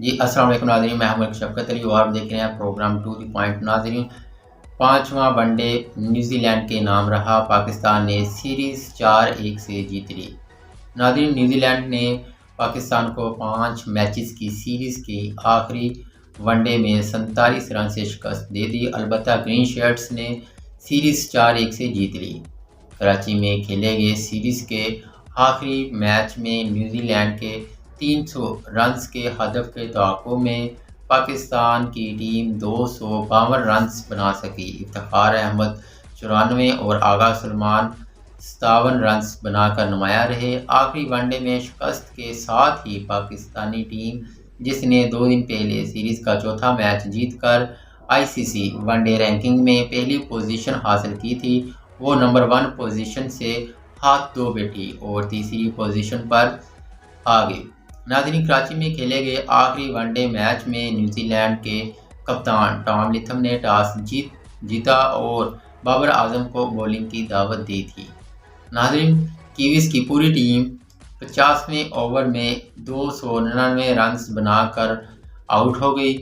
جی السلام علیکم ناظرین، میں ہوں شفقت علی اور آپ دیکھ رہے ہیں پروگرام ٹو دی پوائنٹ۔ ناظرین، 5واں ون ڈے نیوزی لینڈ کے نام رہا، پاکستان نے سیریز 4-1 سے جیت لی۔ ناظرین، نیوزی لینڈ نے پاکستان کو 5 میچز کی سیریز کے آخری ون ڈے میں 47 رن سے شکست دے دی۔ البتہ گرین شرٹس نے سیریز 4-1 سے جیت لی۔ کراچی میں کھیلے گئے سیریز کے آخری میچ میں نیوزی لینڈ کے 300 رنز کے ہدف کے توقع میں پاکستان کی ٹیم 252 رنز بنا سکی۔ افتخار احمد 94 اور آغا سلمان 57 رنز بنا کر نمایاں رہے۔ آخری ون ڈے میں شکست کے ساتھ ہی پاکستانی ٹیم، جس نے 2 دن پہلے سیریز کا چوتھا میچ جیت کر ICC ون ڈے رینکنگ میں پہلی پوزیشن حاصل کی تھی، وہ نمبر 1 پوزیشن سے ہاتھ دھو بیٹھی اور تیسری پوزیشن پر آ گئی۔ ناظرین، کراچی میں کھیلے گئے آخری ون ڈے میچ میں نیوزی لینڈ کے کپتان ٹام لتھم نے ٹاس جیتا اور بابر اعظم کو بولنگ کی دعوت دی تھی۔ ناظرین، کیویز کی پوری ٹیم 50ویں اوور میں 299 رنز بنا کر آؤٹ ہو گئی۔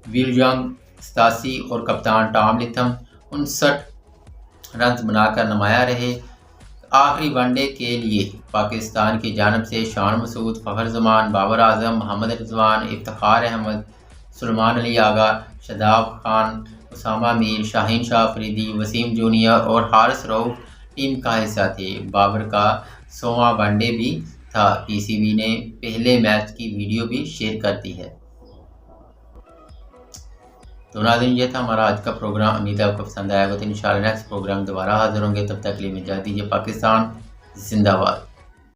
ولیمزن 87 اور کپتان ٹام لتھم 59 رنز بنا کر نمایاں رہے۔ آخری ون ڈے کے لیے پاکستان کی جانب سے شان مسعود، فخر زمان، بابر اعظم، محمد رضوان، افتخار احمد، سلمان علی آغا، شاداب خان، اسامہ میر، شاہین شاہ افریدی، وسیم جونیئر اور حارث رؤف ٹیم کا حصہ تھے۔ بابر کا 100واں ون ڈے بھی تھا۔ PCB نے پہلے میچ کی ویڈیو بھی شیئر کر دی ہے۔ تو ناظرین، یہ تھا ہمارا آج کا پروگرام۔ امید ہے آپ کو پسند آیا ہوگا۔ تو انشاءاللہ نیکسٹ پروگرام دوبارہ حاضر ہوں گے۔ تب تک کے لیے اجازت دیجیے۔ پاکستان زندہ باد۔